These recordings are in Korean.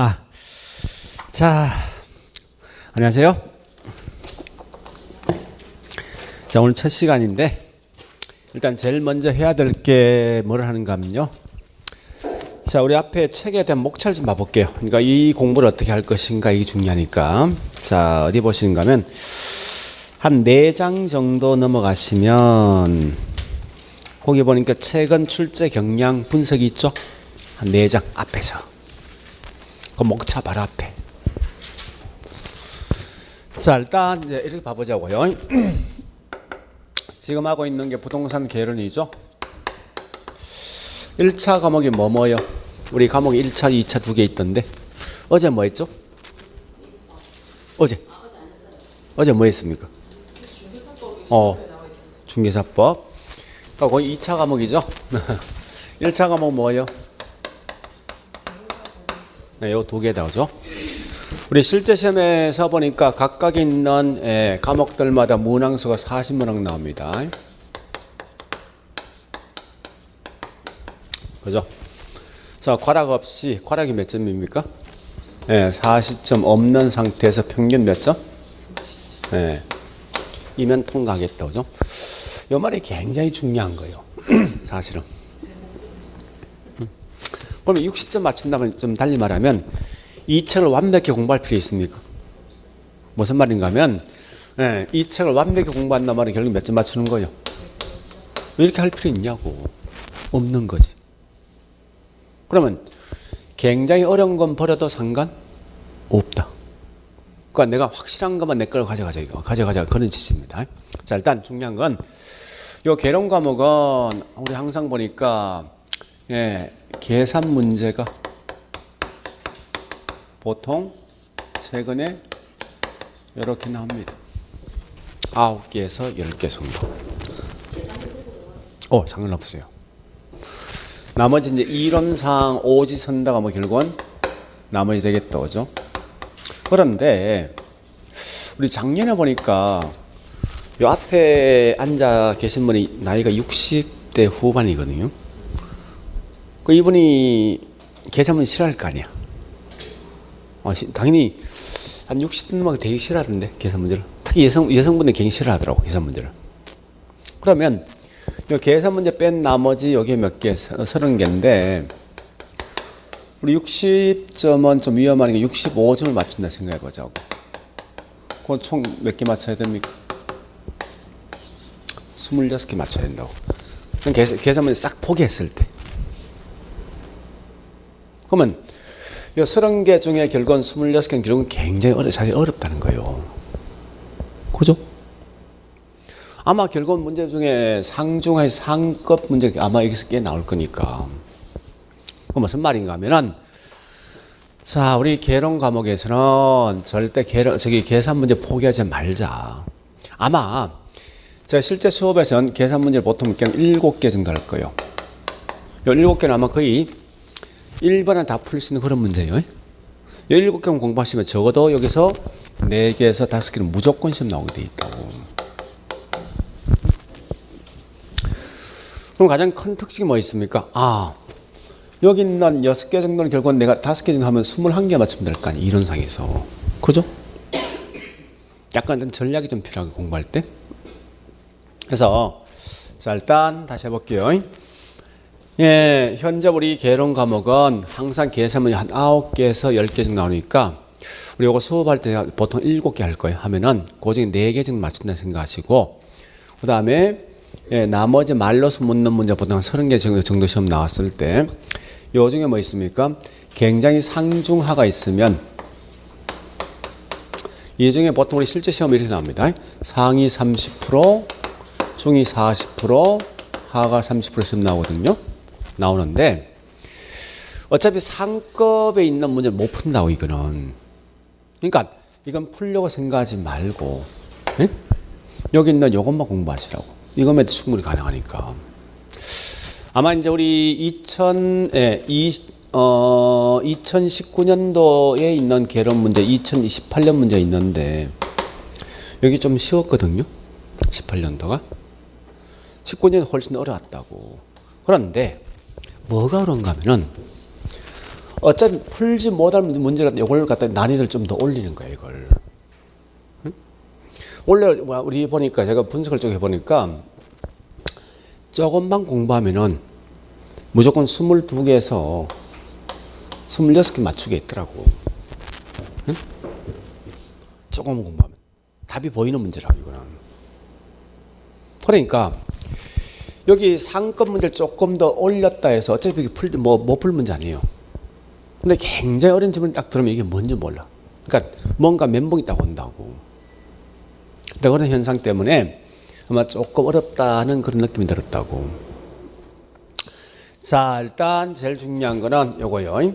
아, 자, 안녕하세요. 자, 오늘 첫 시간인데 일단 제일 먼저 해야 될 게 뭘 하는가 하면요. 자, 우리 앞에 책에 대한 목차를 좀 봐볼게요. 그러니까 이 공부를 어떻게 할 것인가 이게 중요하니까. 자, 어디 보시는가 하면 한 4장 정도 넘어가시면 거기 보니까 최근 출제 경향 분석이 있죠. 한 4장 앞에서. 그 목차 바로 앞에. 자, 일단 이제 이렇게 봐보자고요. 지금 하고 있는 게 부동산 개론이죠. 1차 과목이 뭐예요? 우리 과목이 1차, 2차 두 개 있던데 어제 뭐 했죠? 어제 뭐 했습니까? 중개사법. 거기 2차 과목이죠. 1차 과목 뭐예요? 네, 요 두 개 나오죠. 우리 실제 시험에서 보니까 각각 있는 과목들마다 문항수가 40문항 나옵니다. 그죠? 자, 괄약 없이, 괄약이 몇 점입니까? 40점 없는 상태에서 평균 몇 점? 이면 통과하겠다. 그죠? 이 말이 굉장히 중요한 거예요. 사실은. 그러면 60점 맞춘다면 좀 달리 말하면 이 책을 완벽히 공부할 필요 있습니까? 무슨 말인가 하면 이 책을 완벽히 공부한단 말은 결국 몇 점 맞추는 거예요? 왜 이렇게 할 필요 있냐고. 없는 거지. 그러면 굉장히 어려운 건 버려도 상관 없다. 그러니까 내가 확실한 것만 내 걸 가져가자 이거. 가져가자 그런 짓입니다. 자, 일단 중요한 건 요 개론 과목은 우리 항상 보니까 계산 문제가 보통 최근에 이렇게 나옵니다. 9개에서 10개 정도. 상관없어요. 나머지 이제 이론상 오지선다가 뭐 결국은 나머지 되겠다, 그죠? 그런데 우리 작년에 보니까 요 앞에 앉아 계신 분이 나이가 60대 후반이거든요. 그 이분이 계산문 싫어할 거 아니야. 당연히 한 60대만 되게 싫어하던데 계산 문제를. 특히 여성분들 굉장히 싫어하더라고 계산 문제를. 그러면 이 계산 문제 뺀 나머지 여기 몇 개? 30개인데 우리 60점은 좀 위험하니까 65점을 맞춘다 생각해 보자고. 그건 총 몇 개 맞춰야 됩니까? 26개 맞춰야 된다고. 계산 문제 싹 포기했을 때. 그러면 이 30개 중에 결국은 26개는 결국은 굉장히 사실 어렵다는 거예요. 그죠? 아마 결국은 문제 중에 상중하의 상급 문제 아마 여기서 꽤 나올 거니까. 그 무슨 말인가 하면은 자, 우리 개론 과목에서는 절대 계산 문제 포기하지 말자. 아마 제가 실제 수업에서는 계산 문제를 보통 그냥 7개 정도 할 거예요. 이 7개는 아마 거의 1번에 다 풀 수 있는 그런 문제예요. 17개 공부하시면 적어도 여기서 4개에서 5개는 무조건 시험 나오게 돼 있다고. 그럼 가장 큰 특징이 뭐 있습니까? 여기 있는 6개 정도는 결국은 내가 5개 정도 하면 21개 맞추면 될 거 아니에요. 이론상에서. 그죠? 약간 전략이 좀 필요하고 공부할 때. 그래서 자, 일단 다시 해볼게요. 현재 우리 개론 과목은 항상 계산문이 한 9개에서 10개 정도 나오니까 우리 이거 수업할 때 보통 7개 할 거예요. 하면은 그 중에 4개 정도 맞춘다 생각하시고 그 다음에 나머지 말로서 묻는 문제 보통 한 30개 정도 시험 나왔을 때 요 중에 뭐 있습니까? 굉장히 상중하가 있으면 이 중에 보통 우리 실제 시험이 이렇게 나옵니다. 상위 30%, 중위 40%, 하가 30% 시험 나오거든요. 나오는데 어차피 상급에 있는 문제를 못 푼다고 이거는. 그러니까 이건 풀려고 생각하지 말고 여기 있는 요것만 공부하시라고. 이거면도 충분히 가능하니까. 아마 이제 우리 2019년도에 있는 개론 문제, 2028년 문제 있는데 여기 좀 쉬웠거든요. 18년도가. 19년이 훨씬 어려웠다고. 그런데 뭐가 그런가 하면은 어차피 풀지 못할 문제를 이걸 갖다 난이도를 좀 더 올리는 거예요, 이걸. 원래 우리 보니까 제가 분석을 좀 해보니까 조금만 공부하면은 무조건 22개에서 26개 맞추게 있더라고. 응? 조금 공부하면 답이 보이는 문제라고 이거는. 그러니까 여기 상권 문제를 조금 더 올렸다 해서 어차피 못 풀 문제 아니에요. 근데 굉장히 어려운 질문 딱 들으면 이게 뭔지 몰라. 그러니까 뭔가 멘붕이 딱 온다고. 근데 그런 현상 때문에 아마 조금 어렵다는 그런 느낌이 들었다고. 자, 일단 제일 중요한 거는 요거요.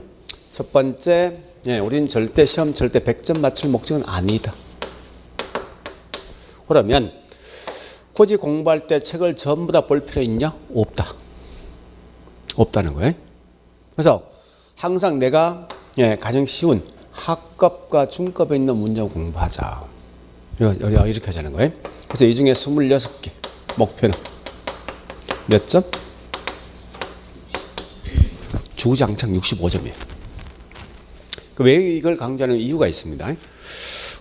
첫 번째, 우린 절대 시험 절대 100점 맞출 목적은 아니다. 그러면 굳이 공부할 때 책을 전부 다 볼 필요 있냐? 없다. 없다는 거예요. 그래서 항상 내가 가장 쉬운 학급과 중급에 있는 문제 공부하자. 이렇게 하자는 거예요. 그래서 이 중에 26개 목표는 몇 점? 주구장창 65점이에요. 왜 이걸 강조하는 이유가 있습니다.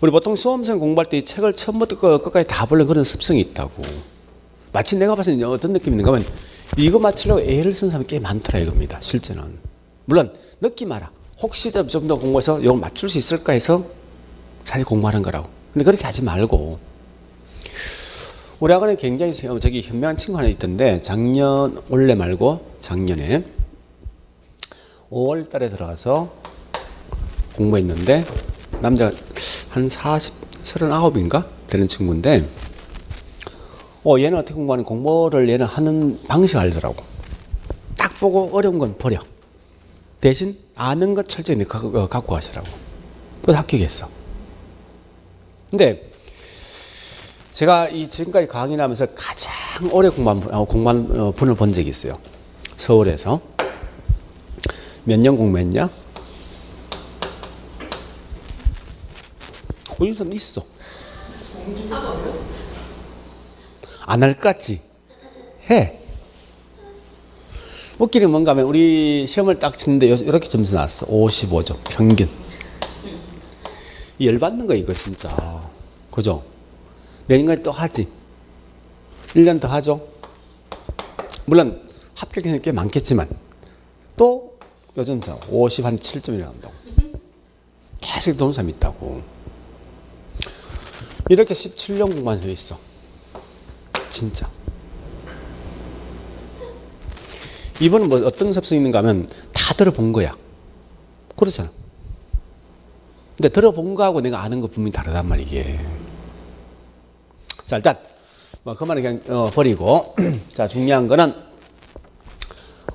우리 보통 수험생 공부할 때 이 책을 처음부터 끝까지 다 보려는 그런 습성이 있다고. 마치 내가 봤을 때 어떤 느낌이 있는가 하면 이거 맞추려고 애를 쓴 사람이 꽤 많더라 이겁니다. 실제는. 물론 느낌 알아. 혹시 좀 더 공부해서 이걸 맞출 수 있을까 해서 사실 공부하는 거라고. 근데 그렇게 하지 말고. 우리 학원에 굉장히 현명한 친구 하나 있던데 올해 말고 작년에 5월 달에 들어가서 공부했는데 남자가 한 39인가 되는 친구인데 얘는 어떻게 공부하는 공부를 얘는 하는 방식을 알더라고. 딱 보고 어려운 건 버려. 대신 아는 것 철저히 갖고 가시라고. 그래서 합격했어. 근데 제가 지금까지 강의를 하면서 가장 오래 공부한 분을 본 적이 있어요. 서울에서. 몇 년 공부했냐? 인선 있어. 안 할 것 같지? 해. 웃기는 뭔가 하면 우리 시험을 딱 치는데 이렇게 점수 나왔어. 55점 평균. 열받는 거야 이거 진짜. 그죠? 내년까지 또 하지. 1년 더 하죠. 물론 합격이 꽤 많겠지만 또 요즘 50한 7점이 나온다고. 계속 도는 사람이 있다고. 이렇게 17년 공부한 사람이 있어. 진짜. 이분은 뭐 어떤 습성이 있는가 하면 다 들어본 거야. 그렇잖아. 근데 들어본 거하고 내가 아는 거 분명히 다르단 말이게. 자, 일단 뭐 그만은 그냥 버리고 자, 중요한 거는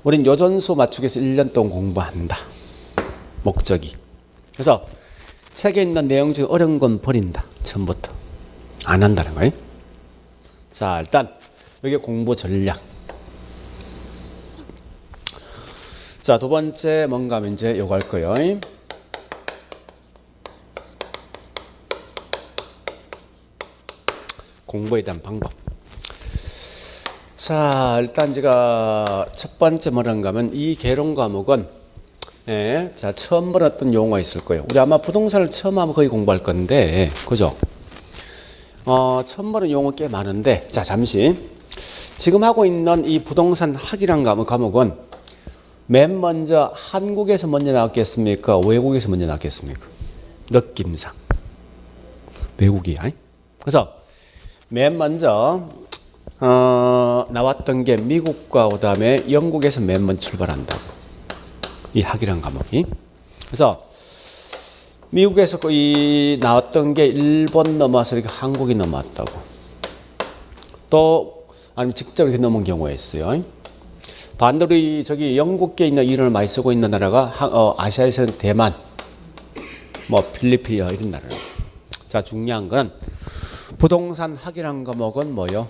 우린 요전수 맞추기 위해서 1년 동안 공부한다. 목적이. 그래서 책에 있는 내용 중에 어려운 건 버린다. 처음부터. 안 한다는 거예요. 자, 일단 여기 공부 전략. 자, 두 번째 뭔가 하면 이제 요거 할 거예요. 공부에 대한 방법. 자, 일단 제가 첫 번째 뭐라는가 하면 이 개론 과목은 자, 처음 벌었던 용어가 있을 거예요. 우리 아마 부동산을 처음 하면 거의 공부할 건데, 그죠? 처음 보는 용어 꽤 많은데, 자, 잠시. 지금 하고 있는 이 부동산 학이란 과목은 맨 먼저 한국에서 먼저 나왔겠습니까? 외국에서 먼저 나왔겠습니까? 느낌상. 외국이야. 그래서 맨 먼저 나왔던 게 미국과 그 다음에 영국에서 맨 먼저 출발한다고. 이 학이란 과목이. 그래서 미국에서 거의 나왔던 게 일본 넘어와서 이렇게 한국이 넘어왔다고. 또 아니면 직접 이렇게 넘은 경우가 있어요. 반대로 저기 영국계 있는 이론을 많이 쓰고 있는 나라가 아시아에서는 대만, 뭐 필리핀 이런 나라예요. 자, 중요한 건 부동산 학이란 과목은 뭐요?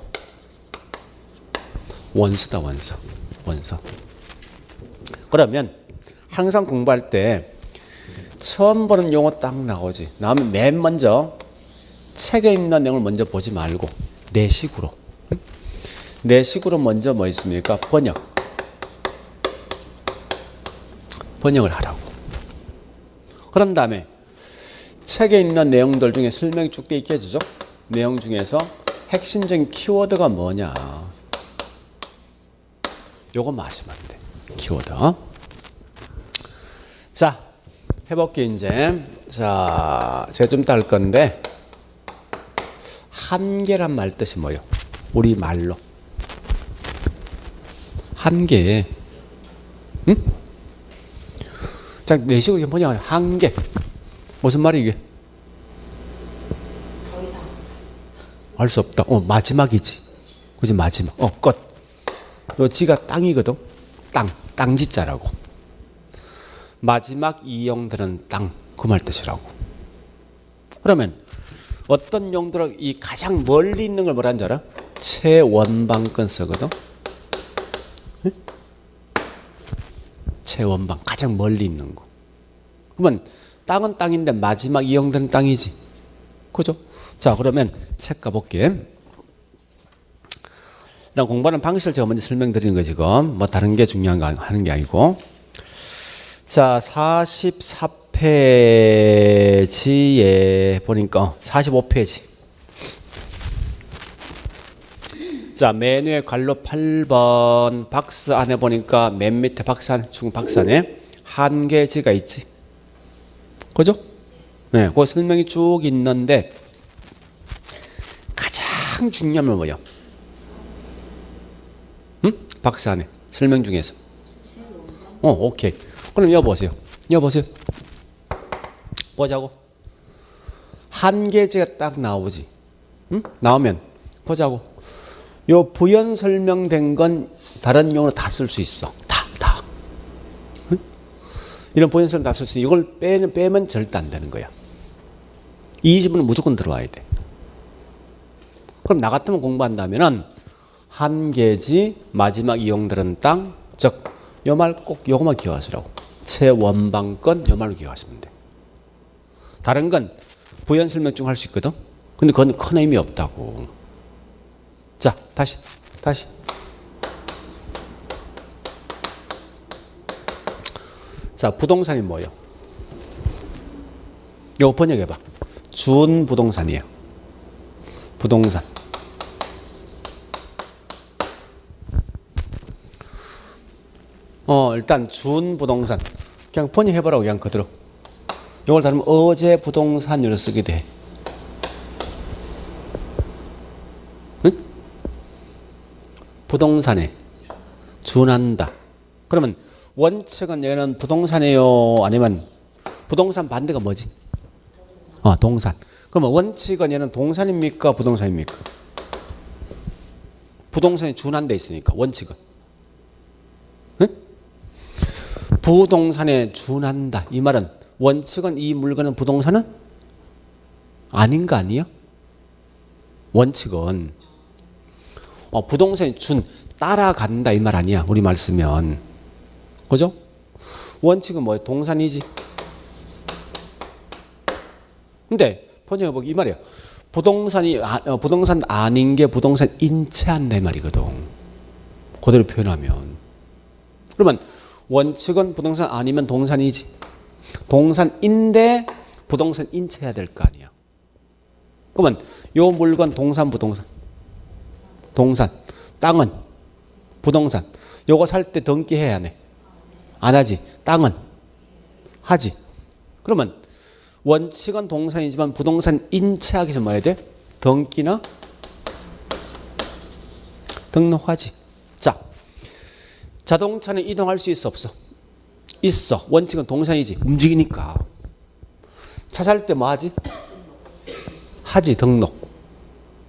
원서다, 원서. 그러면 항상 공부할 때 처음 보는 용어 딱 나오지. 나오면 맨 먼저 책에 있는 내용을 먼저 보지 말고 내 식으로 먼저 뭐 있습니까? 번역을 하라고. 그런 다음에 책에 있는 내용들 중에 설명이 쭉 돼 있게 해주죠. 내용 중에서 핵심적인 키워드가 뭐냐. 요거 마시면 돼. 키워드. 자, 해볼게 이제. 자, 제가 좀 이따 할 건데 한계란 말 뜻이 뭐예요? 우리 말로. 한계. 응? 자, 내식으로 뭐냐? 한계. 무슨 말이 이게? 더 이상 알 수 없다. 마지막이지. 그지 마지막. 끝. 요 지가 땅이거든. 땅지자라고. 마지막 이 용들은 땅. 그 말 뜻이라고. 그러면 어떤 용도로 이 가장 멀리 있는 걸 뭐라는 줄 알아? 최원방권 쓰거든. 응? 최원방 가장 멀리 있는 거. 그러면 땅은 땅인데 마지막 이용되는 땅이지. 그죠? 자, 그러면 책 가볼게. 일단 공부하는 방식을 제가 먼저 설명드리는 거 지금. 뭐 다른 게 중요한 거 하는 게 아니고. 자, 44페이지에 보니까 45페이지. 자, 메뉴의 괄로 8번 박스 안에 보니까 맨 밑에 박스 안에, 중국 박스 안에 한계지가 있지. 그죠? 네, 그 설명이 쭉 있는데 가장 중요한 건 뭐야? 응? 박스 안에 설명 중에서. 오케이. 그럼 여보세요. 보자고. 한계지가 딱 나오지. 응? 나오면 보자고. 요 부연 설명된 건 다른 용어로 다 쓸 수 있어. 다. 응? 이런 부연 설명 다 쓸 수 있어. 이걸 빼면 절대 안 되는 거야. 이 지문은 무조건 들어와야 돼. 그럼 나 같으면 공부한다면은 한계지 마지막 이용들은 땅, 즉 요 말 꼭 요거만 기억하시라고. 최원방권 요 말로 기억하시면 돼. 다른 건 부연 설명중 할 수 있거든. 근데 그건 큰 의미 없다고. 자, 다시. 자, 부동산이 뭐예요? 요거 번역해봐. 준부동산이에요. 부동산. 일단 준부동산. 그냥 번역해보라고 그냥 그대로. 요걸 다르면 어제 부동산으로 쓰게 돼. 응? 부동산에 준한다. 그러면 원칙은 얘는 부동산이에요? 아니면 부동산 반대가 뭐지? 동산. 그러면 원칙은 얘는 동산입니까? 부동산입니까? 부동산에 준한 데 있으니까 원칙은. 응? 부동산에 준한다. 이 말은 원칙은 이 물건은 부동산은 아닌 거 아니에요? 원칙은 부동산에 준 따라간다 이 말 아니야. 우리 말 쓰면. 그죠? 원칙은 뭐예요? 동산이지. 근데 번역해보기 이 말이야. 부동산 아닌 게 부동산 인체한다 이 말이거든. 그대로 표현하면. 그러면 원칙은 부동산 아니면 동산이지. 동산인데 부동산 인체해야 될 거 아니야. 그러면 요 물건 동산 부동산. 동산. 땅은 부동산. 요거 살 때 등기 해야 하네. 안 하지. 땅은 하지. 그러면 원칙은 동산이지만 부동산 인체하기 위해서 뭐 해야 돼? 등기나 등록하지. 자, 자동차는 이동할 수 있어 없어? 있어. 원칙은 동산이지. 움직이니까. 차 살 때 뭐 하지? 하지. 등록.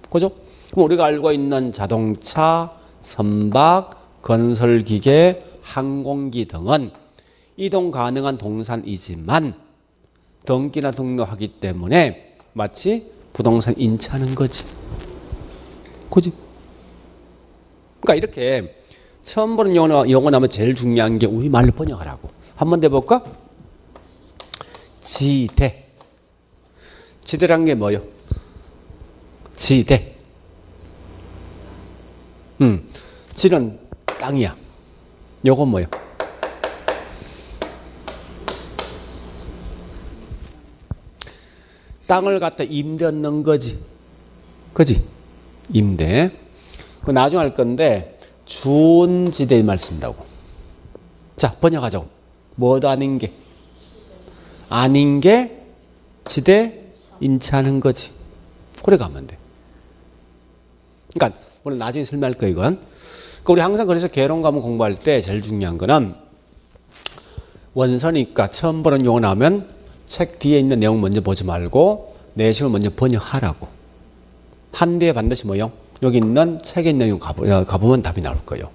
그죠? 그럼 우리가 알고 있는 자동차, 선박, 건설기계, 항공기 등은 이동 가능한 동산이지만 등기나 등록하기 때문에 마치 부동산 인체하는 거지. 그지? 그러니까 이렇게 처음 보는 영어 나면 제일 중요한 게 우리말로 번역하라고. 한번 더 해볼까? 지대. 지대란 게 뭐예요? 지대. 지는 땅이야. 요건 뭐예요? 땅을 갖다 임대 얻는 거지. 그지? 임대. 그 나중에 할 건데 준지대 말 쓴다고. 자, 번역하자고. 뭐도 아닌 게. 아닌 게 지대 인차하는 거지. 그래 가면 돼. 그러니까 오늘 나중에 설명할 거 이건. 그러니까 우리 항상 그래서 개론 과목 공부할 때 제일 중요한 거는 원서니까 처음 보는 용어 나오면 책 뒤에 있는 내용 먼저 보지 말고 내식을 먼저 번역하라고. 한 뒤에 반드시 뭐요? 여기 있는 책에 있는 내용 가보면 답이 나올 거예요.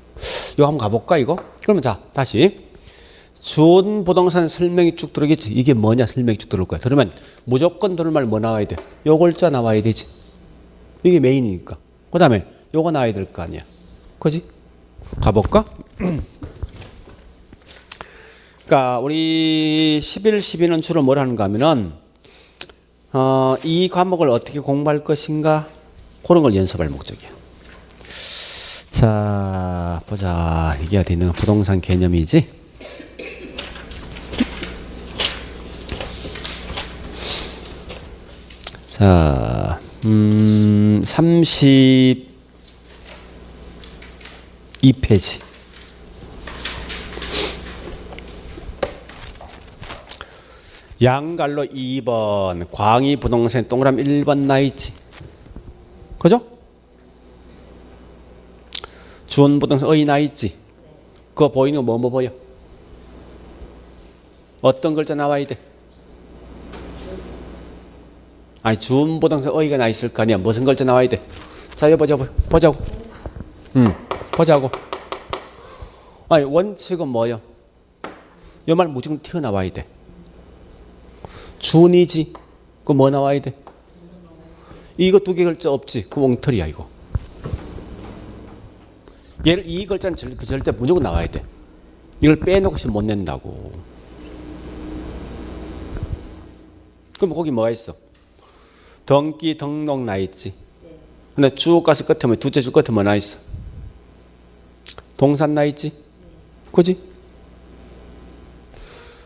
이거 한번 가볼까 이거? 그러면 자 다시 준 부동산 설명이 쭉 들어오겠지. 이게 뭐냐 설명이 쭉 들어올 거야. 그러면 무조건 들을 말 뭐 나와야 돼? 요 글자 나와야 되지. 이게 메인이니까. 그 다음에 요거 나와야 될 거 아니야. 그지? 가볼까? 그러니까 우리 11, 12는 주로 뭘 하는가 하면은 이 과목을 어떻게 공부할 것인가 그런 걸 연습할 목적이야. 자 보자. 이게 어디 있는 부동산 개념이지? 자 32페이지. 양갈로 2번 광희 부동산 동그라미 1번 나있지. 그죠? 준 부동산 의 나있지. 그거 보이는 거 뭐 보여? 어떤 글자 나와야 돼? 아니 준 부동산 의가 나있을 거 아니야. 무슨 글자 나와야 돼? 자 이거 보자고. 보자고. 아니 원칙은 뭐요? 이 말 무조건 튀어나와야 돼. 준이지. 그거 뭐 나와야 돼? 이거 두 개 글자 없지. 그 엉터리야 이거. 얘를 이 글자는 절대 무조건 나와야 돼. 이걸 빼놓고서 못 낸다고. 그럼 거기 뭐가 있어? 덩기 덩록 나 있지. 근데 쭉 가서 끝에 뭐 두째 줄 끝에 뭐 나 있어? 동산 나 있지. 그지?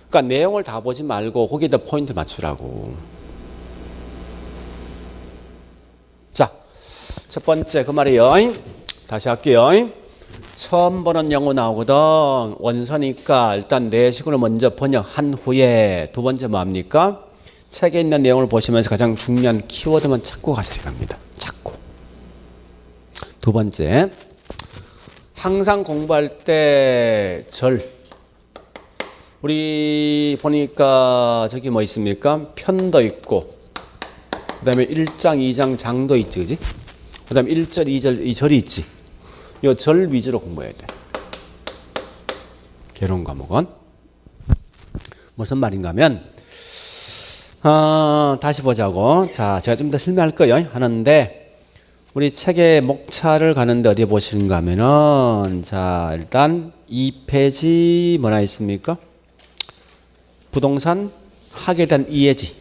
그러니까 내용을 다 보지 말고 거기에다 포인트 맞추라고. 자, 첫 번째 그 말이에요. 다시 할게요. 처음 보는 영어 나오거든. 원서니까 일단 내식으로 먼저 번역한 후에 두 번째 뭐합니까? 책에 있는 내용을 보시면서 가장 중요한 키워드만 찾고 가셔야 합니다. 찾고. 두 번째, 항상 공부할 때 우리 보니까 저기 뭐 있습니까? 편도 있고 그 다음에 1장, 2장 장도 있지. 그지? 그 다음에 1절, 2절, 이 절이 있지. 이 절 위주로 공부해야 돼. 개론 과목은. 무슨 말인가 하면 다시 보자고. 자, 제가 좀 더 설명할 거예요. 하는데 우리 책의 목차를 가는데 어디에 보시는가 하면은 자, 일단 2페이지 뭐나 있습니까? 부동산 하게 된 이해지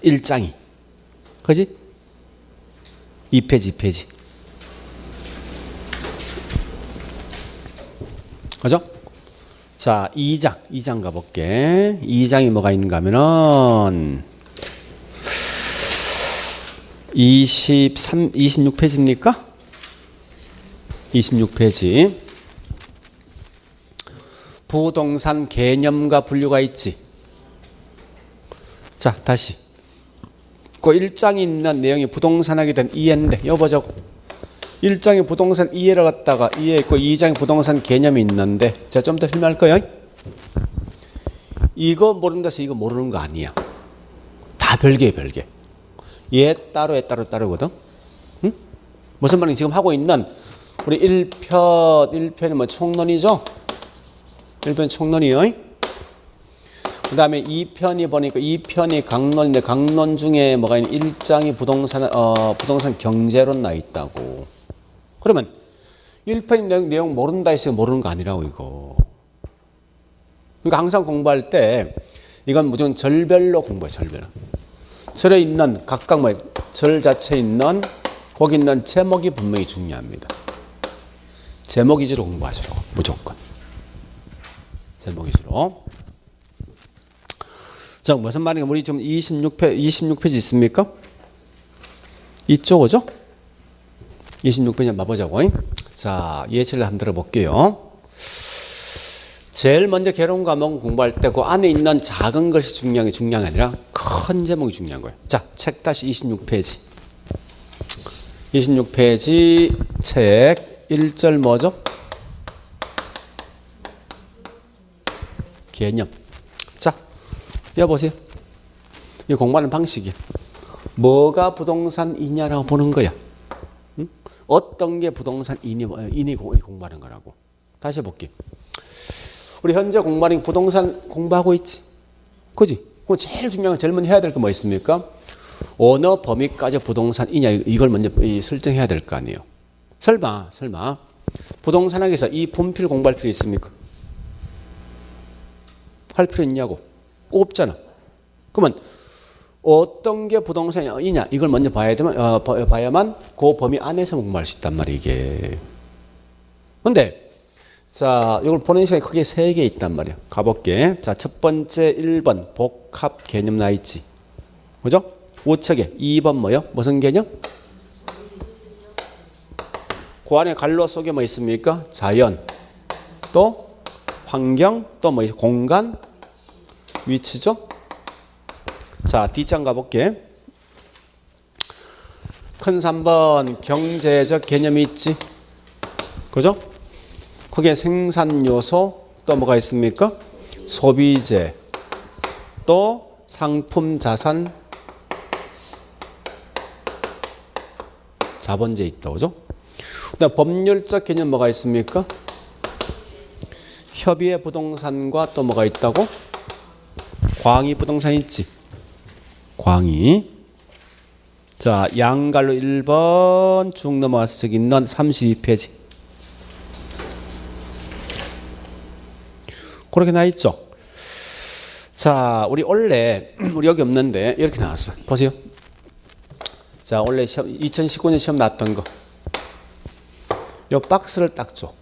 1장이. 그지? 2페이지. 그죠? 자, 2장 가볼게. 2장이 뭐가 있는가 하면은 26페이지입니까? 26페이지. 부동산 개념과 분류가 있지. 자, 다시. 그 1장에 있는 내용이 부동산하게 된 이해인데, 이거 보자고. 1장에 부동산 이해를 갖다가 이해 있고 2장에 부동산 개념이 있는데, 제가 좀 더 설명할 거예요. 이거 모르는 데서 이거 모르는 거 아니야. 다 별개예요, 별개. 얘 따로거든. 응? 무슨 말인지 지금 하고 있는 우리 1편이 뭐 총론이죠? 1편 총론이요. 그 다음에 2편이 보니까 2편이 강론인데 강론 중에 뭐가 있는 1장이 부동산 경제론 나 있다고. 그러면 1편 내용 모른다 했으면 모르는 거 아니라고 이거. 그러니까 항상 공부할 때 이건 무조건 절별로 공부해. 절별로. 절에 있는 각각 절 자체에 있는 거기 있는 제목이 분명히 중요합니다. 제목 위주로 공부하시라고 무조건. 제목 위주로. 자, 무슨 말인가? 우리 지금 26페이지 있습니까? 있죠, 그죠? 26페이지 한번 봐보자고. 자, 예시를 한번 들어볼게요. 제일 먼저 개론 과목 공부할 때 그 안에 있는 작은 것이 중요한 게 아니라 큰 제목이 중요한 거예요. 자, 책 다시 26페이지. 26페이지 책 1절 뭐죠? 개념. 자, 여보세요. 이 공부하는 방식이야. 뭐가 부동산이냐라고 보는 거야. 응? 어떤 게 부동산이니 공부하는 거라고. 다시 해볼게. 우리 현재 공부하는 부동산 공부하고 있지. 그지? 그럼 제일 중요한 건 제일 먼저 해야 될 거 뭐 있습니까? 어느 범위까지 부동산이냐 이걸 먼저 설정해야 될 거 아니에요. 설마 부동산학에서 이 분필 공부할 필요 있습니까? 할 필요 있냐고. 없잖아. 그러면 어떤 게 부동산이냐 이걸 먼저 봐야만 그 범위 안에서 공부할 수 있단 말이야 이게. 근데 자 이걸 보는 시간이 크게 3개 있단 말이야. 가볼게. 자, 첫 번째 1번 복합 개념 나 있지. 그죠? 우측에 2번 뭐요? 무슨 개념? 그 안에 갈로 속에 뭐 있습니까? 자연, 또 환경, 또 뭐 공간, 위치죠? 자, 뒷장 가볼게. 큰 3번 경제적 개념이 있지. 그죠? 거기에 생산 요소, 또 뭐가 있습니까? 소비재, 또 상품 자산, 자본재 있다. 그죠? 그다음 법률적 개념 뭐가 있습니까? 협의의 부동산과 또 뭐가 있다고? 광의 부동산 있지. 광의. 자, 양갈로 1번 쭉 넘어가서 저기 있는 32페이지. 그렇게 나 있죠. 자, 우리 원래 우리 여기 없는데 이렇게 나왔어. 보세요. 자, 원래 시험 2019년 시험 나왔던 거. 요 박스를 딱 줘.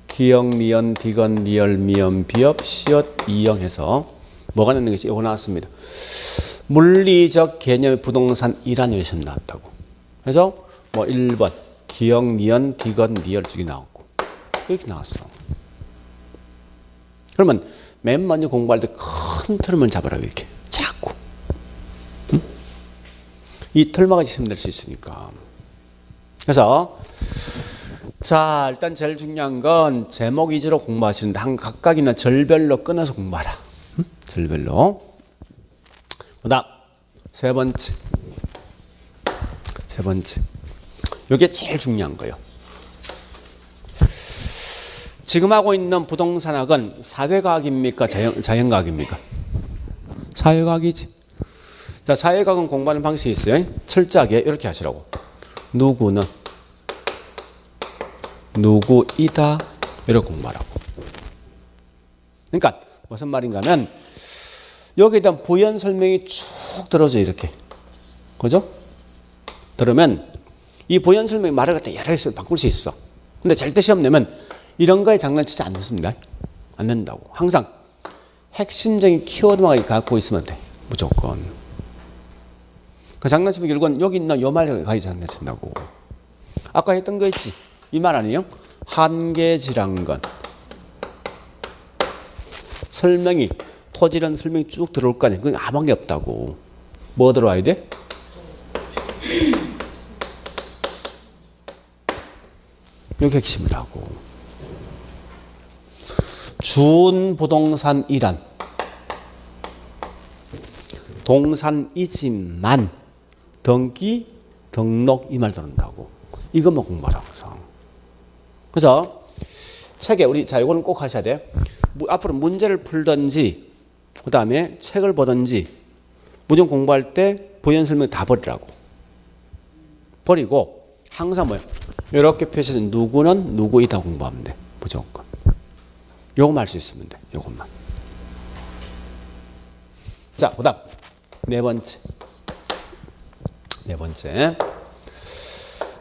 기역, 미연, 디건, 리얼, 미연, 비역, 시옷, 이형 해서 뭐가 나는 것이 이거 나왔습니다. 물리적 개념의 부동산이라는 시험 나왔다고. 그래서 뭐 1번 기역, 미연, 디건, 리얼 쪽이 나왔고 이렇게 나왔어. 그러면 맨 먼저 공부할 때 큰 틀을 잡으라 이렇게 자꾸. 응? 이 틀마가 시험 될 수 있으니까. 그래서 자, 일단 제일 중요한 건 제목 위주로 공부하시는데 각각 있는 절별로 끊어서 공부하라. 응? 절별로. 그다음 세 번째. 이게 제일 중요한 거예요. 지금 하고 있는 부동산학은 사회과학입니까? 자연과학입니까? 사회과학이지. 자, 사회과학은 공부하는 방식이 있어요. 철저하게 이렇게 하시라고. 누구는 누구이다 이렇게 공부하라고. 그러니까 무슨 말인가 하면 여기에 대한 부연 설명이 쭉 들어져 이렇게. 그죠? 들으면 이 부연 설명이 말을 갖다 여러 개 바꿀 수 있어. 근데 절대 시험 내면 이런 거에 장난치지 않습니다. 안 된다고. 항상 핵심적인 키워드만 갖고 있으면 돼. 무조건. 그 장난치면 결국은 여기 있는 요 말 가지고 장난친다고. 아까 했던 거 있지. 이 말 아니에요? 한계지랑건. 설명이 토지라는 설명이 쭉 들어올 거 아니에요. 그건 아무 게 없다고. 뭐 들어와야 돼? 여기 핵심이라고. 준부동산이란 동산이지만 등기, 등록 이 말 들은다고. 이것만 공부하라고 해서. 그래서 책에 우리 자 이거는 꼭 하셔야 돼. 앞으로 문제를 풀든지 그 다음에 책을 보든지 무조건 공부할 때 부연 설명 다 버리라고. 버리고 항상 뭐예요? 이렇게 표시해서 누구는 누구이다 공부하면 돼. 무조건. 요것만 할 수 있으면 돼. 요것만. 자, 그 다음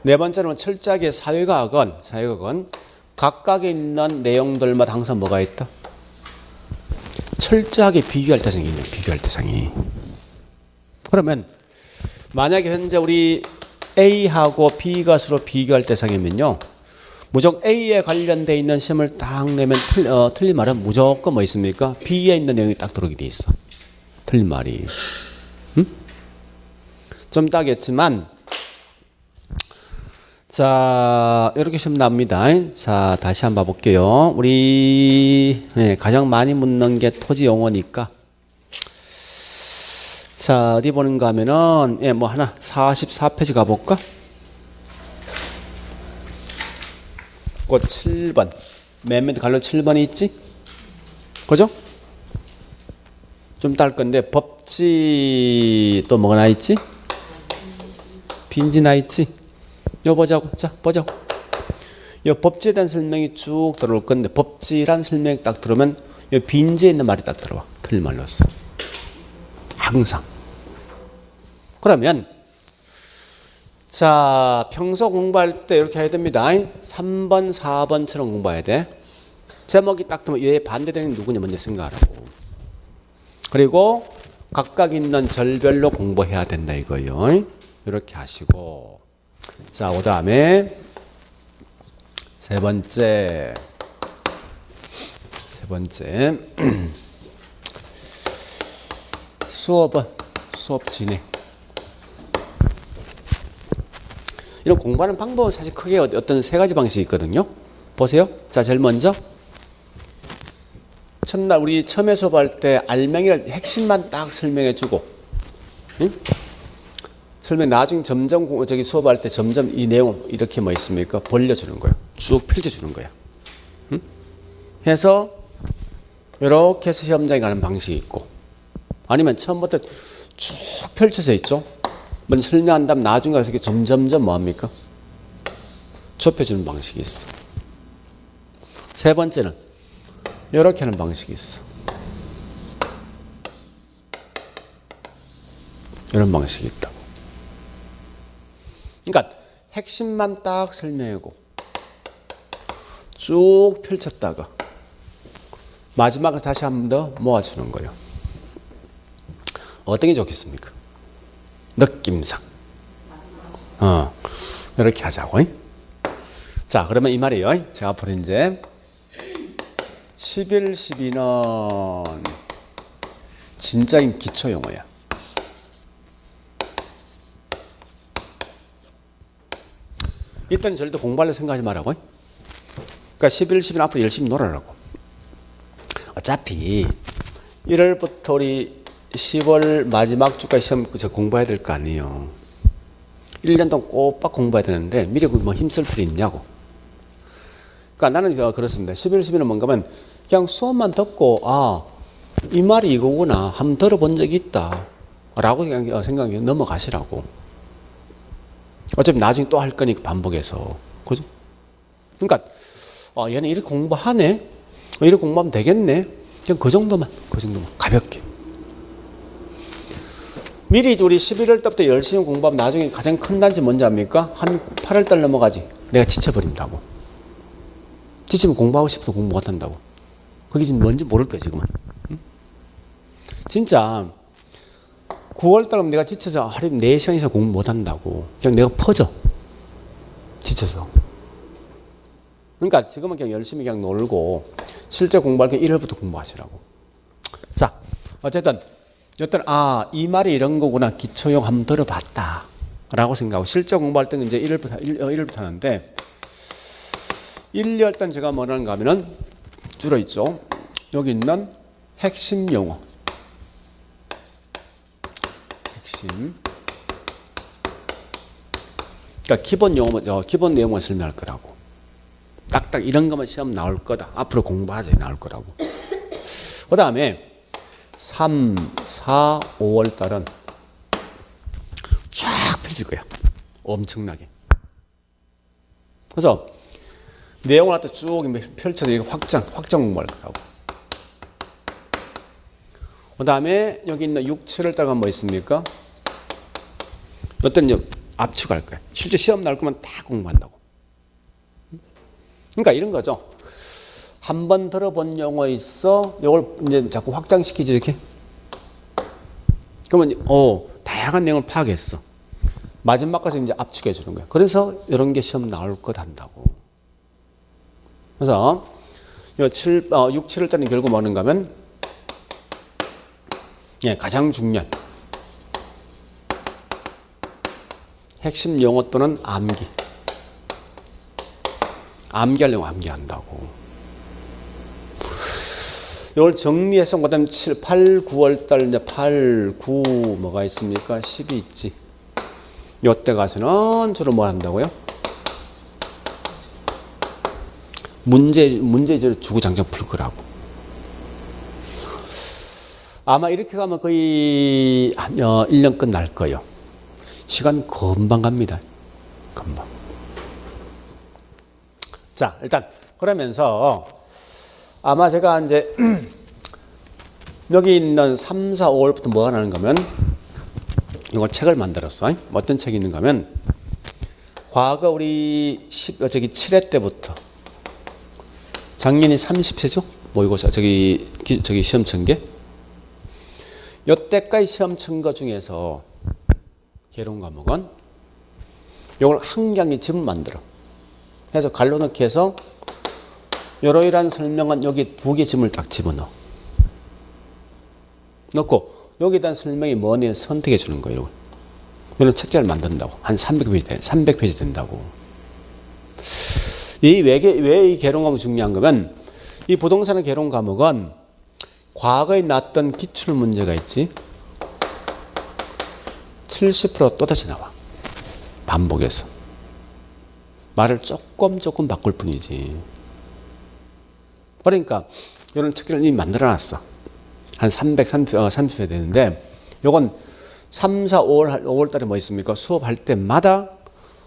네 번째는 철저하게 사회과학은 각각에 있는 내용들마다 항상 뭐가 있다? 철저하게 비교할 대상이 있네요. 비교할 대상이. 그러면 만약에 현재 우리 A하고 B가 서로 비교할 대상이면요. 무조건 A에 관련되어 있는 시험을 딱 내면 틀린 말은 무조건 뭐 있습니까? B에 있는 내용이 딱 들어오게 돼 있어. 틀린 말이. 좀 따겠지만 자 이렇게 시험 납니다. 자 다시 한번 봐볼게요. 우리 가장 많이 묻는 게 토지 용어니까 자 어디 보는가 하면은 뭐 하나 44페이지 가볼까? 그 7번 맨 밑에 갈로 7번이 있지? 그죠? 좀 딸 건데 법지 또 뭐가 나 있지? 빈지 나 있지? 요 보자고. 자 보자고. 요 법지에 대한 설명이 쭉 들어올 건데 법지란 설명이 딱 들어오면 요 빈지에 있는 말이 딱 들어와. 틀린 말로써. 항상. 그러면 자 평소 공부할 때 이렇게 해야 됩니다. 3번 4번처럼 공부해야 돼. 제목이 딱 들면 얘 반대되는 누구냐 먼저 생각하라고. 그리고 각각 있는 절별로 공부해야 된다 이거요. 이렇게 하시고 자 그 다음에 세 번째 수업 진행. 이런 공부하는 방법은 사실 크게 어떤 세 가지 방식이 있거든요. 보세요. 자, 제일 먼저 첫날 우리 처음에 수업할 때 알맹이를 핵심만 딱 설명해주고, 응? 설명 나중에 점점 저기 수업할 때 점점 이 내용 이렇게 뭐 있습니까? 벌려주는 거예요. 쭉 펼쳐주는 거야. 응? 해서 이렇게 해서 시험장에 가는 방식이 있고, 아니면 처음부터 쭉 펼쳐져 있죠. 먼저 설명한 다음 나중에 가서 이렇게 점점점 뭐합니까? 좁혀주는 방식이 있어. 세 번째는 이렇게 하는 방식이 있어. 이런 방식이 있다고. 그러니까 핵심만 딱 설명하고 쭉 펼쳤다가 마지막에 다시 한 번 더 모아주는 거예요. 어떤 게 좋겠습니까? 느낌상. 이렇게 하자고. 자, 그러면 이 말이에요. 제가 앞으로 이제 11, 12는 진짜인 기초 용어야. 이때는 절대 공부하려고 생각하지 말라고. 그러니까 11, 12는 앞으로 열심히 놀아라고. 어차피 1월부터 우리 10월 마지막 주까지 시험 공부해야 될 거 아니에요. 1년 동안 꼬박 공부해야 되는데 미리 뭐 힘쓸 필요 있냐고. 그러니까 나는 그렇습니다. 11, 12는 뭔가 하면 그냥 수업만 듣고 이 말이 이거구나 한번 들어본 적이 있다 라고 그냥 생각해 넘어가시라고. 어차피 나중에 또 할 거니까 반복해서. 그죠? 그러니까 얘는 이렇게 공부하네? 이렇게 공부하면 되겠네? 그냥 그 정도만 가볍게. 미리 우리 11월 달부터 열심히 공부하면 나중에 가장 큰 단지 뭔지 압니까? 한 8월 달 넘어가지. 내가 지쳐버린다고. 지치면 공부하고 싶어도 공부 못한다고. 그게 지금 뭔지 모를 거야 지금은. 응? 진짜 9월 달은 내가 지쳐서 하루 4시간 이상 공부 못한다고. 그냥 내가 퍼져. 지쳐서. 그러니까 지금은 그냥 열심히 그냥 놀고 실제 공부할 때 1월부터 공부하시라고. 자, 어쨌든 여튼 이 말이 이런 거구나. 기초용 한번 들어봤다 라고 생각하고 실제 공부할 때는 이제 1월부터 하는데 1, 2월 때는 제가 뭐라는가 하면은 줄어 있죠. 여기 있는 핵심 용어. 핵심. 그러니까 기본 용어, 기본 내용만 설명할 거라고. 딱딱 이런 것만 시험 나올 거다. 앞으로 공부하자 나올 거라고. 그 다음에 3, 4, 5월 달은 쫙 펼칠 거야. 엄청나게. 그래서 내용을 갖다 쭉 펼쳐서 확장 공부할 거라고. 그 다음에 여기 있는 6, 7월 달가 뭐 있습니까? 이때는 이제 압축할 거야. 실제 시험 나올 거면 다 공부한다고. 그러니까 이런 거죠. 한 번 들어본 용어 있어. 이걸 이제 자꾸 확장시키지 이렇게. 그러면 다양한 내용을 파악했어. 마지막 가서 이제 압축해 주는 거야. 그래서 이런 게 시험 나올 것 한다고. 그래서 6, 7을 때는 결국 뭐는가 하면 가장 중요한 핵심 용어 또는 암기하려고 암기한다고. 이걸 정리해서 그다음 7, 8, 9월 달 이제 8, 9 뭐가 있습니까? 10이 있지. 요때 가서는 주로 뭘 한다고요? 문제지를 주구장창 풀 거라고. 아마 이렇게 가면 거의 1년 끝날 거예요. 시간 금방 갑니다. 금방. 자, 일단 그러면서 아마 제가 이제 여기 있는 3, 4, 5월부터 뭐 하는 거면 이거 책을 만들었어. 어떤 책이 있는가 하면 과거 우리 7회 때부터 작년이 30회죠? 모의고사 저기 시험 친 게 요때까지 시험 친 거 중에서 개론 과목은 이걸 한 강의 집을 만들어 해서 갈로 넣기 해서 이러이러한 설명은 여기 2개 짐을 딱 집어넣어. 넣고 여기에 대한 설명이 뭐냐 선택해 주는 거예요. 이런 책자를 만든다고. 한 300페이지 된다고. 왜 이 개론 과목이 중요한 거면 이 부동산의 개론 과목은 과거에 났던 기출 문제가 있지. 70% 또다시 나와. 반복해서. 말을 조금 바꿀 뿐이지. 그러니까 이런 책들을 이미 만들어놨어. 한 330회 되는데 요건 3, 4, 5월 달에 뭐 있습니까? 수업할 때마다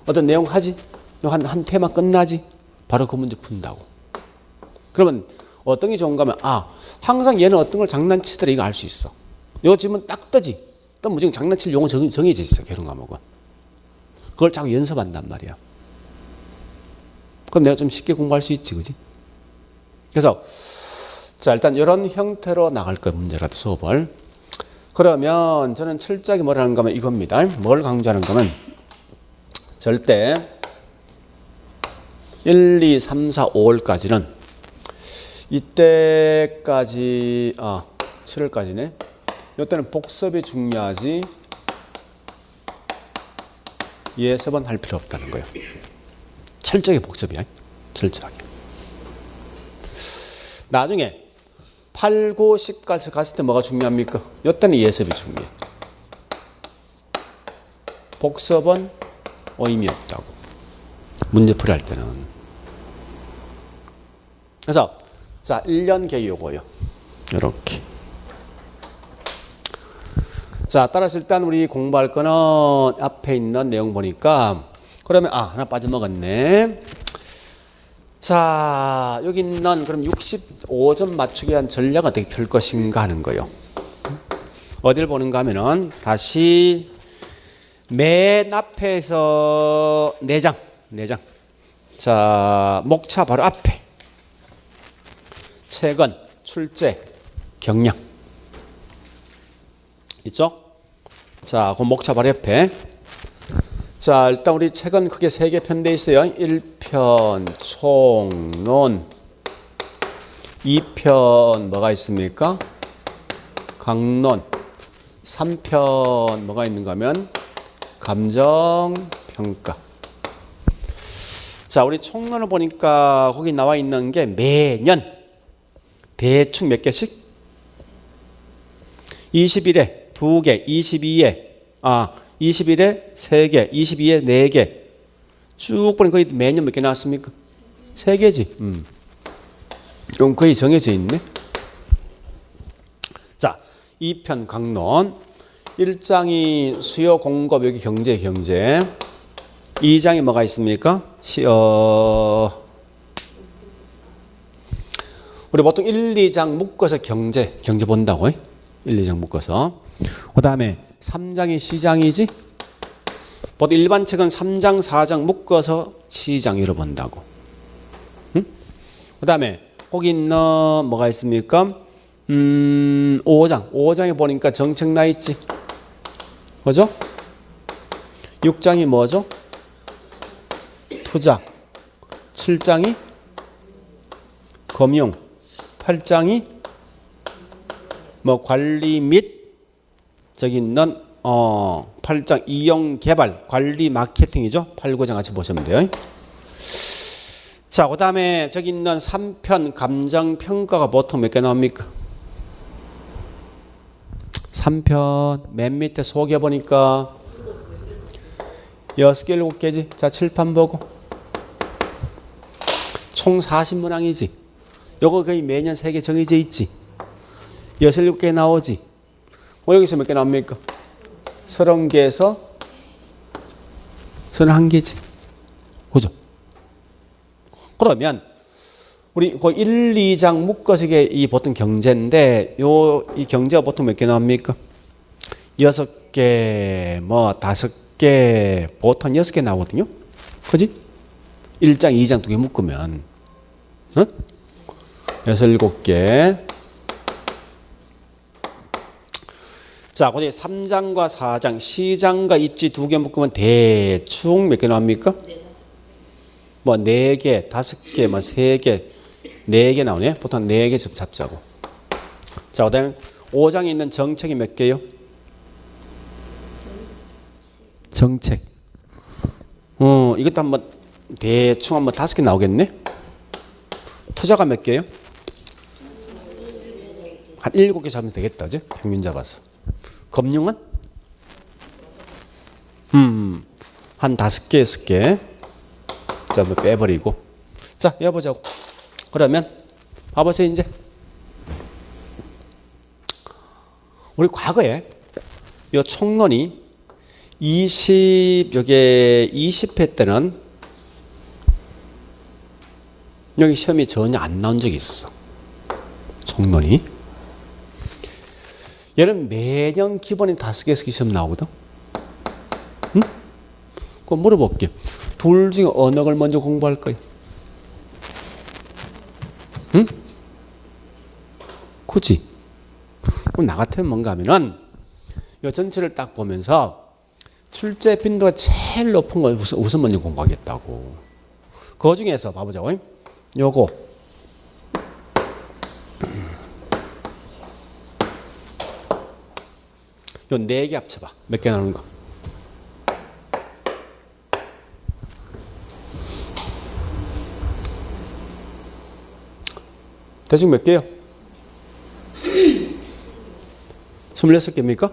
어떤 내용 하지? 한 테마 끝나지? 바로 그 문제 푼다고. 그러면 어떤 게 좋은가 하면 항상 얘는 어떤 걸 장난치더라 이거 알 수 있어. 요 질문 딱 뜨지? 또 무조건 장난칠 용어 정해져 있어. 개론 과목은. 그걸 자꾸 연습한단 말이야. 그럼 내가 좀 쉽게 공부할 수 있지, 그지? 그래서 자 일단 이런 형태로 나갈 거예요. 문제라도 수업을. 그러면 저는 철저하게 뭘 하는가 하면 이겁니다. 뭘 강조하는 거면 절대 1, 2, 3, 4, 5월까지는 이때까지 7월까지네. 이때는 복습이 중요하지 예습은 할 필요 없다는 거예요. 철저하게 복습이야. 철저하게. 나중에 8, 9, 10까지 갔을 때 뭐가 중요합니까? 이때는 예습이 중요해. 복습은 의미 없다고. 문제 풀이 할 때는. 그래서 자 1년 계획 요거요. 이렇게. 자 따라서 일단 우리 공부할 거는 앞에 있는 내용 보니까 그러면 하나 빠져먹었네. 자 여기 있는 그럼 65점 맞추기 위한 전략을 어떻게 펼 것인가 하는 거예요. 어디를 보는가 하면은 다시 맨 앞에서 4장. 자 목차 바로 앞에 책은 출제 경량 있죠? 자 그 목차 바로 옆에 자 일단 우리 책은 크게 3개 편되어 있어요. 1편 총론 2편 뭐가 있습니까? 강론 3편 뭐가 있는가 하면 감정평가. 자 우리 총론을 보니까 거기 나와 있는 게 매년 대충 몇 개씩? 21회 2개 22회 21에 3개, 22에 4개. 쭉 보니 거의 매년 몇 개 나왔습니까? 3개지. 그럼 거의 정해져 있네. 자, 2편 강론. 1장이 수요 공급, 여기 경제. 2장이 뭐가 있습니까? 우리 보통 1, 2장 묶어서 경제 본다고. 1, 2장 묶어서. 그 다음에 3장이 시장이지. 보통 일반 책은 3장, 4장 묶어서 시장 이로 본다고. 응? 그 다음에 거기 있는 뭐가 있습니까? 5장. 5장에 보니까 정책 나 있지. 그죠? 6장이 뭐죠? 투자. 7장이 금융. 8장이 뭐 관리 및 저기 있는 8장 이용 개발 관리 마케팅이죠. 8, 9장 같이 보시면 돼요. 자, 그 다음에 저기 있는 3편 감정 평가가 보통 몇 개 나옵니까? 3편 맨 밑에 소개 보니까 6개, 7개지. 자, 칠판 보고 총 40문항이지. 요거 거의 매년 3개 정해져 있지. 6, 7개 나오지. 여기서 몇 개 나옵니까? 30개에서 31개지. 그죠? 그러면 우리 그 1, 2장 묶어서 이 보통 경제인데 이 경제가 보통 몇 개 나옵니까? 6개, 뭐 5개, 보통 6개 나오거든요. 그지? 1장, 2장 2개 묶으면 6, 7개. 자, 그다음에 3장과 4장, 시장과 입지 2개 묶으면 대충 몇 개 나옵니까? 뭐 4개, 5개, 뭐 3개, 4개 나오네. 보통 4개 잡자고. 자, 그다음에 5장에 있는 정책이 몇 개요? 정책. 이것도 한번 대충 한번 5개 나오겠네. 투자가 몇 개요? 한 7개 잡으면 되겠다, 그죠? 평균 잡아서. 금융은? 한 5개, 6개. 자, 뭐 빼버리고. 자, 해보자고. 그러면 봐보세요, 이제. 우리 과거에 이 총론이 20회 때는 여기 시험이 전혀 안 나온 적이 있어. 총론이. 얘는 매년 기본이 5개씩 시험 나오거든. 응? 그럼 물어볼게. 둘 중에 어느 걸 먼저 공부할 거야? 응? 그치? 그럼 나 같으면 뭔가 하면은 이 전체를 딱 보면서 출제 빈도가 제일 높은 걸 우선 먼저 공부하겠다고. 그 중에서 봐보자고. 요거. 요 4개 합쳐봐. 몇 개 나오는 거? 대충 몇 개요? 26개입니까?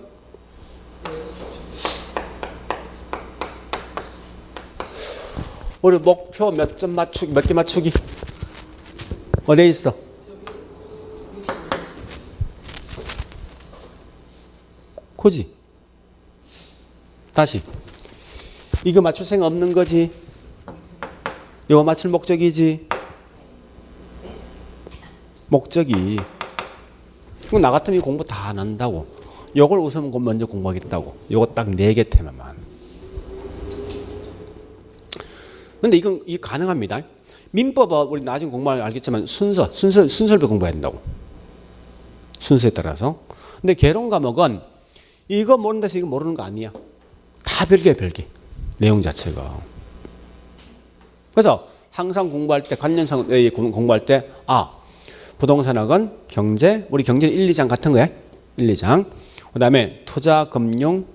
우리 목표 몇 점 맞추기, 몇 개 맞추기? 어디에 있어? 그지? 다시. 이거 맞출 생각 없는 거지? 이거 맞출 목적이지? 목적이. 그럼 나 같으면 공부 다 안 한다고. 요걸 우선 먼저 공부하겠다고. 요거 딱 4개 테마만. 근데 이건 가능합니다. 민법은 우리 나중에 공부하면 알겠지만 순서를 공부해야 된다고. 순서에 따라서. 근데 개론 과목은 이거 모르는 데서 이거 모르는 거 아니야. 다 별개. 내용 자체가. 그래서 항상 공부할 때, 관념상 공부할 때, 부동산학은 경제, 우리 경제 1, 2장 같은 거야. 1, 2장. 그 다음에 투자, 금융,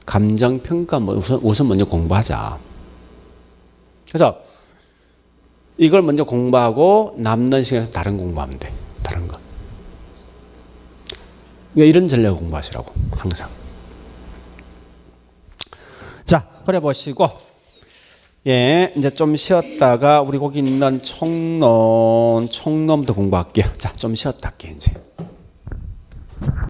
감정, 평가 우선 먼저 공부하자. 그래서 이걸 먼저 공부하고 남는 시간에서 다른 공부하면 돼. 다른 거. 그러니까 이런 전략을 공부하시라고. 항상. 자, 그래 보시고 이제 좀 쉬었다가 우리 거기 있는 총론부터 공부할게요. 자, 좀 쉬었다 할게요, 이제.